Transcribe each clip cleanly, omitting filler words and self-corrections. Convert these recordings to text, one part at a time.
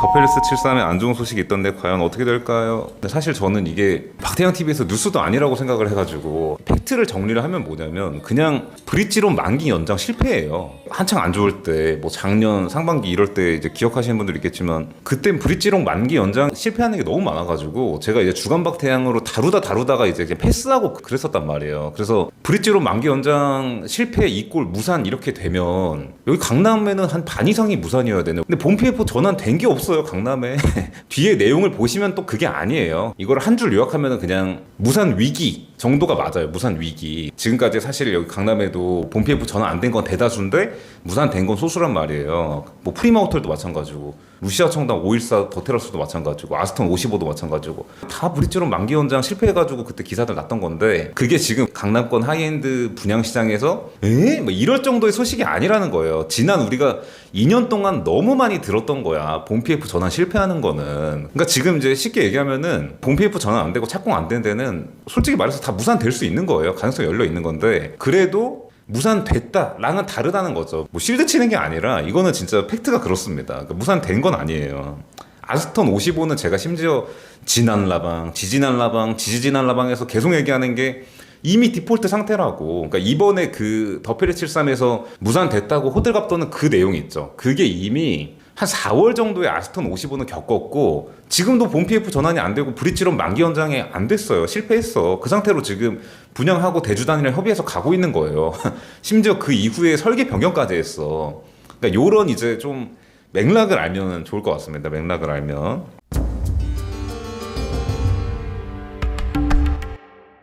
더펠리스 73에 안 좋은 소식이 있던데 과연 어떻게 될까요? 근데 사실 저는 이게 박태영 TV에서 뉴스도 아니라고 생각을 해가지고 팩트를 정리를 하면 뭐냐면 그냥 브릿지론 만기 연장 실패예요. 한창 안 좋을 때 뭐 작년 상반기 이럴 때 이제 기억하시는 분들 있겠지만 그땐 브릿지론 만기 연장 실패하는 게 너무 많아가지고 제가 이제 주간 박태양으로 다루다가 이제 그냥 패스하고 그랬었단 말이에요. 그래서 브릿지론 만기 연장 실패 2골 무산 이렇게 되면 여기 강남에는 한 반 이상이 무산이어야 되네. 근데 본 PF 전환 된 게 없어요 강남에. 뒤에 내용을 보시면 또 그게 아니에요. 이걸 한 줄 요약하면 그냥 무산 위기 정도가 맞아요. 무산 위기. 지금까지 사실 여기 강남에도 본 PF 전환 안 된 건 대다수인데 무산 된 건 소수란 말이에요. 뭐 프리마 호텔도 마찬가지고 루시아 청담 514 더 테라스도 마찬가지고 아스톤 55도 마찬가지고 다 브릿지론 만기 연장 실패해가지고 그때 기사들 났던 건데 그게 지금 강남권 하이엔드 분양시장에서 뭐 이럴 정도의 소식이 아니라는 거예요. 지난 우리가 2년 동안 너무 많이 들었던 거야. 본 PF 전환 실패하는 거는. 그러니까 지금 이제 쉽게 얘기하면은 본 PF 전환 안 되고 착공 안 된 데는 솔직히 말해서 다 무산될 수 있는 거예요. 가능성이 열려 있는 건데 그래도 무산됐다랑은 다르다는 거죠. 뭐 실드 치는 게 아니라 이거는 진짜 팩트가 그렇습니다. 그러니까 무산된 건 아니에요. 아스톤 55는 제가 심지어 지난 라방, 지지난 라방, 지지난 라방에서 계속 얘기하는 게 이미 디폴트 상태라고. 그러니까 이번에 그 더페리 73에서 무산됐다고 호들갑 떠는 그 내용이 있죠. 그게 이미 한 4월 정도에 아스톤 55는 겪었고 지금도 본 PF 전환이 안 되고 브릿지론 만기 연장이 안 됐어요. 실패했어. 그 상태로 지금 분양하고 대주단이랑 협의해서 가고 있는 거예요. 심지어 그 이후에 설계 변경까지 했어. 그러니까 요런 이제 좀 맥락을 알면 좋을 것 같습니다. 맥락을 알면.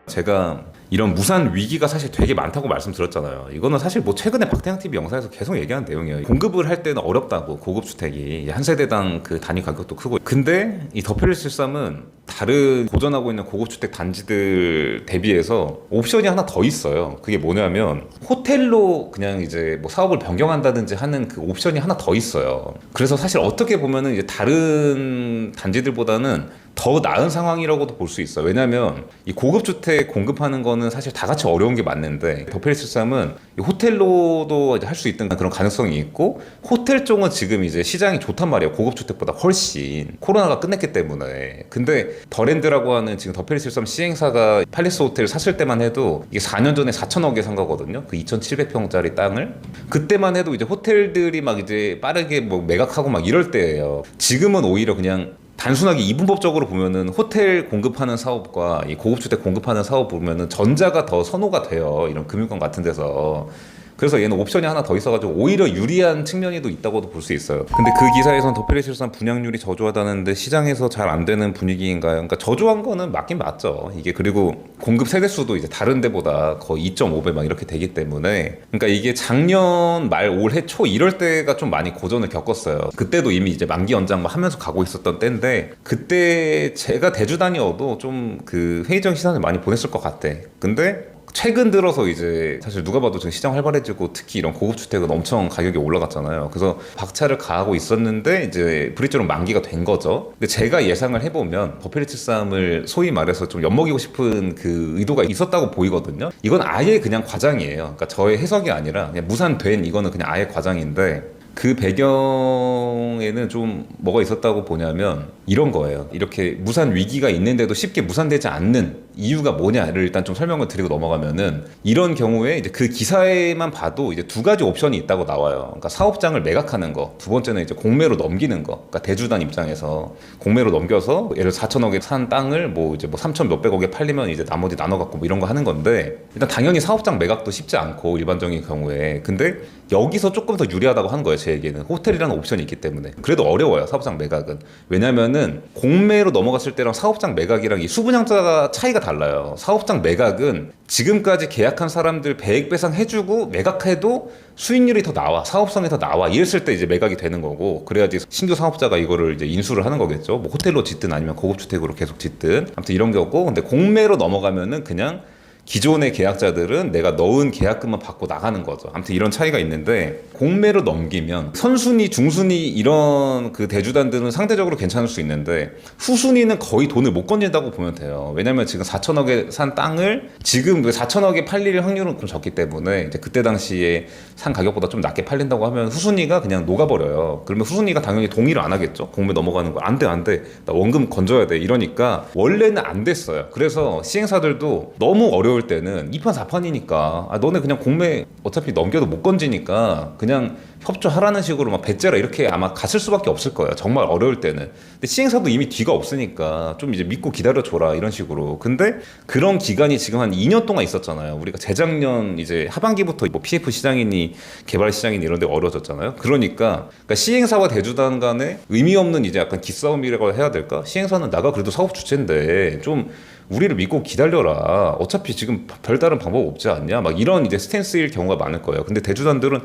제가 이런 무산 위기가 사실 되게 많다고 말씀드렸잖아요. 이거는 사실 뭐 최근에 박태양 TV 영상에서 계속 얘기하는 내용이에요. 공급을 할 때는 어렵다고 고급 주택이 한 세대당 그 단위 가격도 크고. 근데 이 더펠리 73은 다른 고전하고 있는 고급 주택 단지들 대비해서 옵션이 하나 더 있어요. 그게 뭐냐면 호텔로 그냥 이제 뭐 사업을 변경한다든지 하는 그 옵션이 하나 더 있어요. 그래서 사실 어떻게 보면은 이제 다른 단지들보다는 더 나은 상황이라고도 볼 수 있어요. 왜냐하면 이 고급 주택 공급하는 거는 사실 다 같이 어려운 게 맞는데 더펠리 73은 호텔로도 할 수 있던 그런 가능성이 있고 호텔 쪽은 지금 이제 시장이 좋단 말이에요. 고급 주택보다 훨씬 코로나가 끝냈기 때문에. 근데 더랜드라고 하는 지금 더펠리 73 시행사가 팔리스 호텔 샀을 때만 해도 이게 4년 전에 4천억에 산 거거든요. 그 2,700평짜리 땅을 그때만 해도 이제 호텔들이 막 이제 빠르게 뭐 매각하고 막 이럴 때예요. 지금은 오히려 그냥 단순하게 이분법적으로 보면은 호텔 공급하는 사업과 이 고급주택 공급하는 사업 보면은 전자가 더 선호가 돼요. 이런 금융권 같은 데서. 그래서 얘는 옵션이 하나 더 있어가지고 오히려 유리한 측면이 또 있다고도 볼 수 있어요. 근데 그 기사에선 더펠리 73 분양률이 저조하다는데 시장에서 잘 안 되는 분위기인가요? 그러니까 저조한 거는 맞긴 맞죠. 이게 그리고 공급 세대수도 이제 다른 데보다 거의 2.5배 막 이렇게 되기 때문에 그러니까 이게 작년 말 올해 초 이럴 때가 좀 많이 고전을 겪었어요. 그때도 이미 이제 만기 연장 막 하면서 가고 있었던 때인데 그때 제가 대주단이어도 좀 그 회의적 시선을 많이 보냈을 것 같아. 근데 최근 들어서 이제 사실 누가 봐도 지금 시장 활발해지고 특히 이런 고급 주택은 엄청 가격이 올라갔잖아요. 그래서 박차를 가하고 있었는데 이제 브릿지론 만기가 된 거죠. 근데 제가 예상을 해보면 더펠리 73을 소위 말해서 좀 엿먹이고 싶은 그 의도가 있었다고 보이거든요. 이건 아예 그냥 과장이에요. 그러니까 저의 해석이 아니라 그냥 무산된 이거는 그냥 아예 과장인데 그 배경에는 좀 뭐가 있었다고 보냐면 이런 거예요. 이렇게 무산 위기가 있는데도 쉽게 무산되지 않는 이유가 뭐냐를 일단 좀 설명을 드리고 넘어가면은 이런 경우에 이제 그 기사에만 봐도 이제 두 가지 옵션이 있다고 나와요. 그러니까 사업장을 매각하는 거, 두 번째는 이제 공매로 넘기는 거. 그러니까 대주단 입장에서 공매로 넘겨서 예를 4천억에 산 땅을 뭐 이제 뭐 3천 몇백억에 팔리면 이제 나머지 나눠 갖고 뭐 이런 거 하는 건데 일단 당연히 사업장 매각도 쉽지 않고 일반적인 경우에 근데 여기서 조금 더 유리하다고 하는 거예요. 제 얘기는 호텔이라는 옵션이 있기 때문에 그래도 어려워요. 사업장 매각은 왜냐면은 공매로 넘어갔을 때랑 사업장 매각이랑 이 수분양자가 차이가 달라요. 사업장 매각은 지금까지 계약한 사람들 배액 배상해주고 매각해도 수익률이 더 나와, 사업성이 더 나와 이랬을 때 이제 매각이 되는 거고 그래야지 신규 사업자가 이거를 이제 인수를 하는 거겠죠. 뭐 호텔로 짓든 아니면 고급 주택으로 계속 짓든 아무튼 이런 거고 근데 공매로 넘어가면은 그냥 기존의 계약자들은 내가 넣은 계약금만 받고 나가는 거죠. 아무튼 이런 차이가 있는데 공매로 넘기면 선순위, 중순위 이런 그 대주단들은 상대적으로 괜찮을 수 있는데 후순위는 거의 돈을 못 건진다고 보면 돼요. 왜냐면 지금 4천억에 산 땅을 지금 4천억에 팔릴 확률은 좀 적기 때문에 이제 그때 당시에 산 가격보다 좀 낮게 팔린다고 하면 후순위가 그냥 녹아버려요. 그러면 후순위가 당연히 동의를 안 하겠죠. 공매 넘어가는 거 안 돼, 안 돼. 나 원금 건져야 돼. 이러니까 원래는 안 됐어요. 그래서 시행사들도 너무 어려울 때는 2판 4판이니까 너네 그냥 공매 어차피 넘겨도 못 건지니까 그냥 협조하라는 식으로 막 배째라 이렇게 아마 갔을 수밖에 없을 거예요. 정말 어려울 때는. 근데 시행사도 이미 뒤가 없으니까 좀 이제 믿고 기다려줘라 이런 식으로. 근데 그런 기간이 지금 한 2년 동안 있었잖아요. 우리가 재작년 이제 하반기부터 뭐 PF 시장이니 개발 시장이니 이런 데 어려워졌잖아요. 그러니까 시행사와 대주단 간에 의미 없는 이제 약간 기싸움이라고 해야 될까? 시행사는 나가 그래도 사업 주체인데 좀 우리를 믿고 기다려라. 어차피 지금 별다른 방법 없지 않냐? 막 이런 이제 스탠스일 경우가 많을 거예요. 근데 대주단들은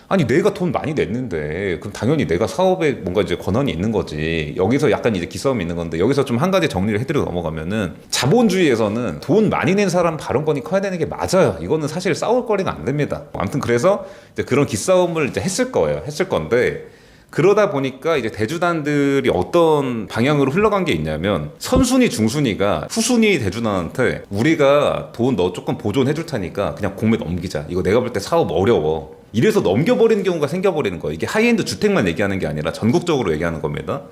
아니 내가 돈 많이 냈는데 그럼 당연히 내가 사업에 뭔가 이제 권한이 있는 거지. 여기서 약간 이제 기싸움이 있는 건데 여기서 좀 한 가지 정리를 해드리고 넘어가면은 자본주의에서는 돈 많이 낸 사람 발언권이 커야 되는 게 맞아요. 이거는 사실 싸울 거리가 안 됩니다. 아무튼 그래서 이제 그런 기싸움을 이제 했을 거예요. 했을 건데 그러다 보니까 이제 대주단들이 어떤 방향으로 흘러간 게 있냐면 선순위, 중순위가 후순위 대주단한테 우리가 돈 너 조금 보존해 줄 테니까 그냥 공매 넘기자. 이거 내가 볼 때 사업 어려워. 이래서 넘겨버리는 경우가 생겨버리는 거예요. 이게 하이엔드 주택만 얘기하는 게 아니라 전국적으로 얘기하는 겁니다.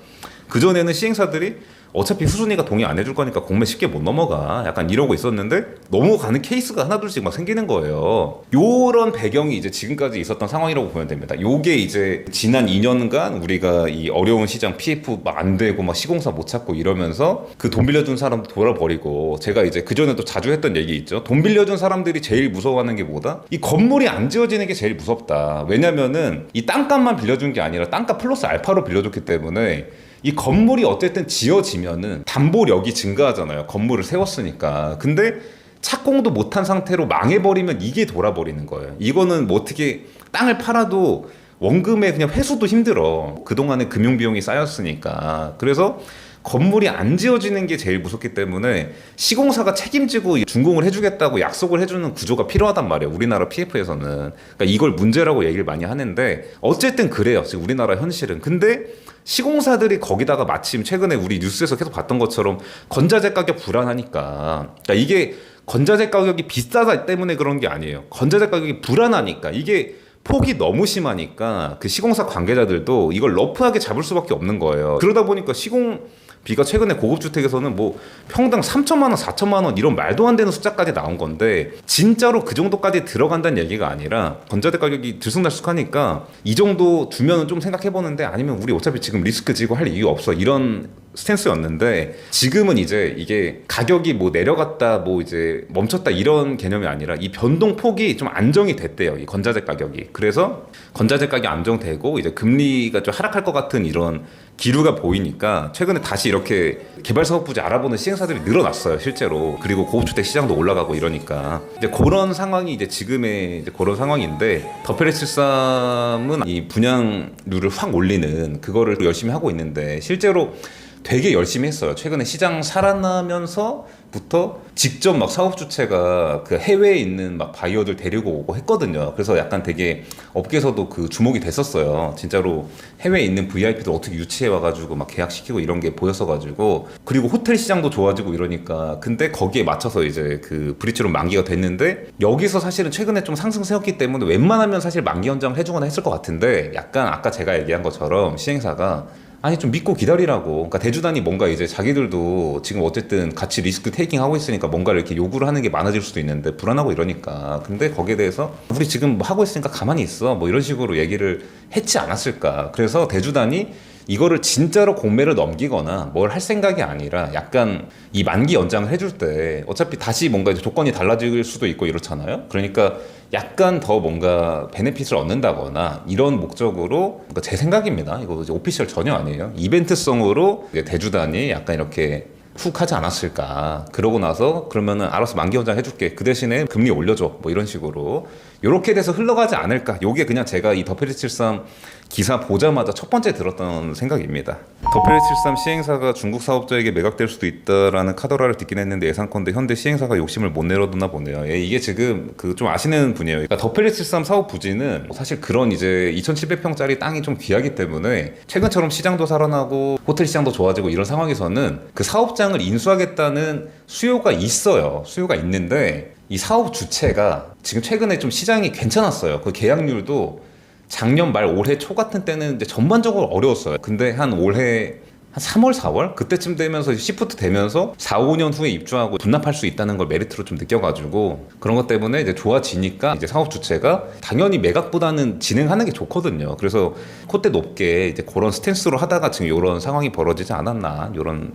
그전에는 시행사들이 어차피 후순위가 동의 안 해줄 거니까 공매 쉽게 못 넘어가 약간 이러고 있었는데 넘어가는 케이스가 하나둘씩 막 생기는 거예요. 요런 배경이 이제 지금까지 있었던 상황이라고 보면 됩니다. 요게 이제 지난 2년간 우리가 이 어려운 시장 PF 막 안 되고 막 시공사 못 찾고 이러면서 그 돈 빌려준 사람도 돌아버리고 제가 이제 그전에도 자주 했던 얘기 있죠. 돈 빌려준 사람들이 제일 무서워하는 게 뭐다? 이 건물이 안 지어지는 게 제일 무섭다. 왜냐면은 이 땅값만 빌려준 게 아니라 땅값 플러스 알파로 빌려줬기 때문에 이 건물이 어쨌든 지어지면은 담보력이 증가하잖아요. 건물을 세웠으니까. 근데 착공도 못한 상태로 망해버리면 이게 돌아버리는 거예요. 이거는 뭐 어떻게 땅을 팔아도 원금에 그냥 회수도 힘들어. 그동안에 금융비용이 쌓였으니까. 그래서 건물이 안 지어지는 게 제일 무섭기 때문에 시공사가 책임지고 준공을 해주겠다고 약속을 해주는 구조가 필요하단 말이에요. 우리나라 PF에서는. 그러니까 이걸 문제라고 얘기를 많이 하는데 어쨌든 그래요. 지금 우리나라 현실은. 근데 시공사들이 거기다가 마침 최근에 우리 뉴스에서 계속 봤던 것처럼 건자재 가격 불안하니까 그러니까 이게 건자재 가격이 비싸다 때문에 그런 게 아니에요. 건자재 가격이 불안하니까 이게 폭이 너무 심하니까 그 시공사 관계자들도 이걸 러프하게 잡을 수밖에 없는 거예요. 그러다 보니까 시공비가 최근에 고급주택에서는 뭐 평당 3천만 원, 4천만 원 이런 말도 안 되는 숫자까지 나온 건데 진짜로 그 정도까지 들어간다는 얘기가 아니라 건자재 가격이 들쑥날쑥하니까 이 정도 주면은 좀 생각해보는데 아니면 우리 어차피 지금 리스크 지고 할 이유 없어 이런 스탠스였는데 지금은 이제 이게 가격이 뭐 내려갔다 뭐 이제 멈췄다 이런 개념이 아니라 이 변동폭이 좀 안정이 됐대요. 이 건자재 가격이. 그래서 건자재 가격이 안정되고 이제 금리가 좀 하락할 것 같은 이런 기류가 보이니까 최근에 다시 이렇게 개발사업 부지 알아보는 시행사들이 늘어났어요. 실제로. 그리고 고급주택 시장도 올라가고 이러니까 이제 그런 상황이 이제 지금의 이제 그런 상황인데 더페레73은 이 분양률을 확 올리는 그거를 열심히 하고 있는데 실제로 되게 열심히 했어요. 최근에 시장 살아나면서부터 직접 막 사업 주체가 그 해외에 있는 막 바이어들 데리고 오고 했거든요. 그래서 약간 되게 업계에서도 그 주목이 됐었어요. 진짜로 해외에 있는 VIP들 어떻게 유치해 와가지고 막 계약시키고 이런 게 보였어가지고 그리고 호텔 시장도 좋아지고 이러니까 근데 거기에 맞춰서 이제 그 브릿지론 만기가 됐는데 여기서 사실은 최근에 좀 상승세였기 때문에 웬만하면 사실 만기 연장을 해주거나 했을 것 같은데 약간 아까 제가 얘기한 것처럼 시행사가 아니 좀 믿고 기다리라고. 그러니까 대주단이 뭔가 이제 자기들도 지금 어쨌든 같이 리스크 테이킹 하고 있으니까 뭔가를 이렇게 요구를 하는 게 많아질 수도 있는데 불안하고 이러니까 근데 거기에 대해서 우리 지금 뭐 하고 있으니까 가만히 있어 뭐 이런 식으로 얘기를 했지 않았을까. 그래서 대주단이 이거를 진짜로 공매를 넘기거나 뭘 할 생각이 아니라 약간 이 만기 연장을 해줄 때 어차피 다시 뭔가 이제 조건이 달라질 수도 있고 이렇잖아요. 그러니까 약간 더 뭔가 베네핏을 얻는다거나 이런 목적으로 그러니까 제 생각입니다. 이거 이제 오피셜 전혀 아니에요. 이벤트성으로 이제 대주단이 약간 이렇게 훅 하지 않았을까. 그러고 나서 그러면은 알아서 만기 연장 해줄게. 그 대신에 금리 올려줘. 뭐 이런 식으로 이렇게 돼서 흘러가지 않을까. 요게 그냥 제가 이 더필73 기사 보자마자 첫 번째 들었던 생각입니다. 더필73 시행사가 중국 사업자에게 매각될 수도 있다라는 카더라를 듣긴 했는데 예상컨대 현대 시행사가 욕심을 못 내려두나 보네요. 예, 이게 지금 그 좀 아시는 분이에요. 그러니까 더필73 사업 부지는 사실 그런 이제 2,700평짜리 땅이 좀 귀하기 때문에 최근처럼 시장도 살아나고 호텔 시장도 좋아지고 이런 상황에서는 그 사업장을 인수하겠다는 수요가 있어요. 수요가 있는데 이 사업 주체가 지금 최근에 좀 시장이 괜찮았어요. 그 계약률도 작년 말 올해 초 같은 때는 이제 전반적으로 어려웠어요. 근데 한 올해 한 3월, 4월? 그때쯤 되면서 시프트 되면서 4, 5년 후에 입주하고 분납할 수 있다는 걸 메리트로 좀 느껴가지고 그런 것 때문에 이제 좋아지니까 이제 사업 주체가 당연히 매각보다는 진행하는 게 좋거든요. 그래서 콧대 높게 이제 그런 스탠스로 하다가 지금 이런 상황이 벌어지지 않았나 이런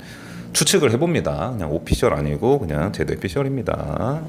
추측을 해봅니다. 그냥 오피셜 아니고 그냥 제 뇌피셜입니다.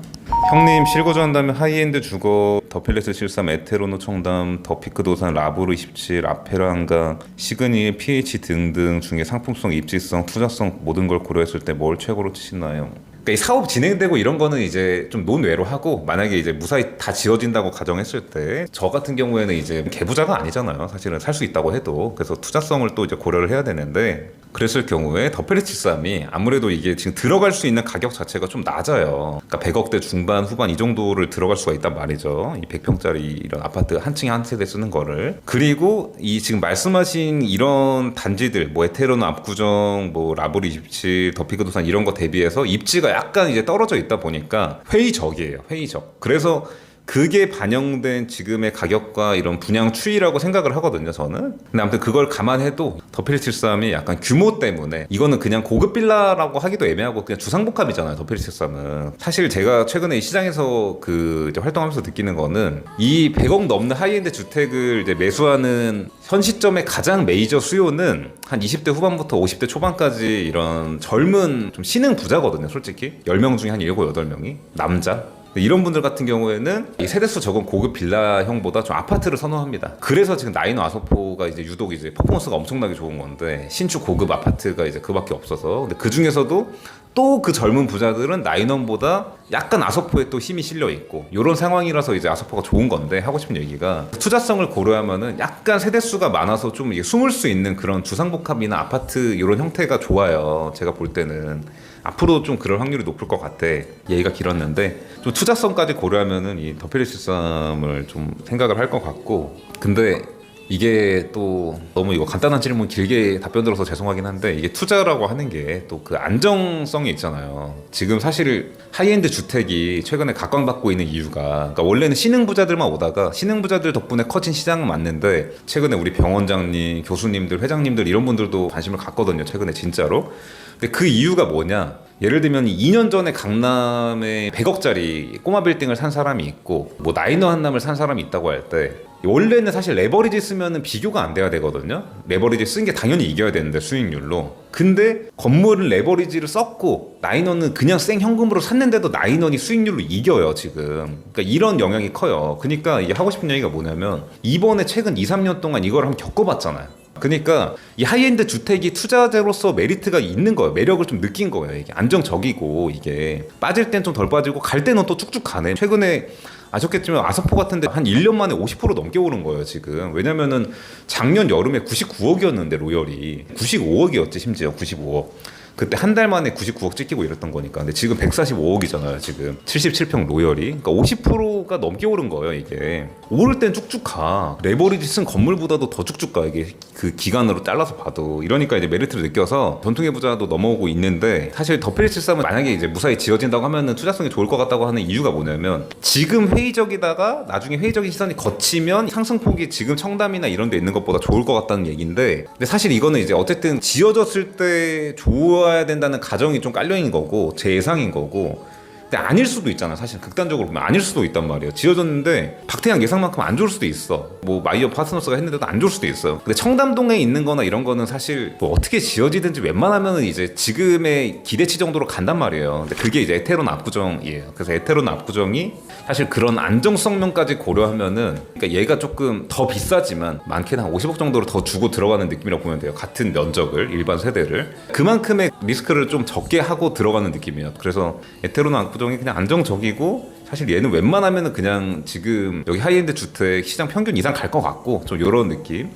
형님 실거주한다면 하이엔드 주거, 더필레스 73, 에테로노 청담, 더피크 도산, 라브르 27, 아페라 한강, 시그니, PH 등등 중에 상품성, 입지성, 투자성 모든 걸 고려했을 때 뭘 최고로 치시나요? 그러니까 이 사업 진행되고 이런 거는 이제 좀 논외로 하고 만약에 이제 무사히 다 지어진다고 가정했을 때 저 같은 경우에는 이제 개부자가 아니잖아요. 사실은 살 수 있다고 해도 그래서 투자성을 또 이제 고려를 해야 되는데 그랬을 경우에 더필레스73이 아무래도 이게 지금 들어갈 수 있는 가격 자체가 좀 낮아요. 그러니까 100억대 중반 후반 이 정도를 들어갈 수가 있단 말이죠. 이 100평짜리 이런 아파트 한 층에 한 세대 쓰는 거를. 그리고 이 지금 말씀하신 이런 단지들 뭐 에테로노 압구정, 뭐 라브르 27, 더피크 도산 이런 거 대비해서 입지가 약간 이제 떨어져 있다 보니까 회의적이에요. 회의적. 그래서 그게 반영된 지금의 가격과 이런 분양 추이라고 생각을 하거든요, 저는. 근데 아무튼 그걸 감안해도 더필73이 약간 규모 때문에 이거는 그냥 고급 빌라라고 하기도 애매하고 그냥 주상복합이잖아요, 더필73은. 사실 제가 최근에 시장에서 그 이제 활동하면서 느끼는 거는 이 100억 넘는 하이엔드 주택을 이제 매수하는 현 시점의 가장 메이저 수요는 한 20대 후반부터 50대 초반까지 이런 젊은 좀 신흥 부자거든요, 솔직히. 10명 중에 한 7, 8명이 남자. 이런 분들 같은 경우에는 이 세대수 적은 고급 빌라형보다 좀 아파트를 선호합니다. 그래서 지금 나이노 아소포가 이제 유독 이제 퍼포먼스가 엄청나게 좋은 건데 신축 고급 아파트가 이제 그밖에 없어서 근데 그 중에서도 또 그 젊은 부자들은 나인원보다 약간 아소포에 또 힘이 실려 있고 이런 상황이라서 이제 아소포가 좋은 건데 하고 싶은 얘기가 투자성을 고려하면은 약간 세대수가 많아서 좀 이게 숨을 수 있는 그런 주상복합이나 아파트 이런 형태가 좋아요. 제가 볼 때는 앞으로 좀 그럴 확률이 높을 것 같아. 얘기가 길었는데 좀 투자성까지 고려하면은 이 더필73을 좀 생각을 할 것 같고 근데 이게 또 너무 이거 간단한 질문 길게 답변 들어서 죄송하긴 한데 이게 투자라고 하는 게 또 그 안정성이 있잖아요. 지금 사실 하이엔드 주택이 최근에 각광받고 있는 이유가 그러니까 원래는 신흥부자들만 오다가 신흥부자들 덕분에 커진 시장은 맞는데 최근에 우리 병원장님, 교수님들, 회장님들 이런 분들도 관심을 갖거든요. 최근에 진짜로. 근데 그 이유가 뭐냐? 예를 들면 2년 전에 강남에 100억짜리 꼬마 빌딩을 산 사람이 있고 뭐 나이너 한남을 산 사람이 있다고 할 때 원래는 사실 레버리지 쓰면은 비교가 안 돼야 되거든요. 레버리지 쓴 게 당연히 이겨야 되는데 수익률로. 근데 건물은 레버리지를 썼고 나인원은 그냥 생 현금으로 샀는데도 나인원이 수익률로 이겨요 지금. 그러니까 이런 영향이 커요. 그러니까 이게 하고 싶은 얘기가 뭐냐면 이번에 최근 2, 3년 동안 이걸 한번 겪어봤잖아요. 그러니까 이 하이엔드 주택이 투자자로서 메리트가 있는 거예요. 매력을 좀 느낀 거예요. 이게 안정적이고 이게 빠질 땐 좀 덜 빠지고 갈 때는 또 쭉쭉 가네. 최근에 아셨겠지만 아사포 같은데 한 1년 만에 50% 넘게 오른 거예요 지금. 왜냐면은 작년 여름에 99억이었는데 로열이 95억이었지 심지어 95억. 그때 한 달 만에 99억 찍히고 이랬던 거니까. 근데 지금 145억이잖아요 지금. 77평 로열이. 그러니까 50%가 넘게 오른 거예요 이게. 오를 땐 쭉쭉 가. 레버리지 쓴 건물보다도 더 쭉쭉 가. 이게 그 기간으로 잘라서 봐도. 이러니까 이제 메리트를 느껴서 전통의 부자도 넘어오고 있는데 사실 더필73은 만약에 이제 무사히 지어진다고 하면은 투자성이 좋을 것 같다고 하는 이유가 뭐냐면 지금 회의적이다가 나중에 회의적인 시선이 거치면 상승폭이 지금 청담이나 이런 데 있는 것보다 좋을 것 같다는 얘기인데 근데 사실 이거는 이제 어쨌든 지어졌을 때 좋아야 된다는 가정이 좀 깔려있는 거고 제 예상인 거고 근데 아닐 수도 있잖아. 사실 극단적으로 보면 아닐 수도 있단 말이에요. 지어졌는데 박태양 예상만큼 안 좋을 수도 있어. 뭐 마이어 파트너스가 했는데도 안 좋을 수도 있어요. 근데 청담동에 있는 거나 이런 거는 사실 뭐 어떻게 지어지든지 웬만하면은 이제 지금의 기대치 정도로 간단 말이에요. 근데 그게 이제 에테론 압구정이에요. 그래서 에테론 압구정이 사실 그런 안정성면까지 고려하면은 그러니까 얘가 조금 더 비싸지만 많게는 한 50억 정도로 더 주고 들어가는 느낌이라고 보면 돼요. 같은 면적을 일반 세대를 그만큼의 리스크를 좀 적게 하고 들어가는 느낌이에요. 그래서 에테론 압구정이 그냥 안정적이고 사실 얘는 웬만하면은 그냥 지금 여기 하이엔드 주택 시장 평균 이상 갈 것 같고 좀 이런 느낌.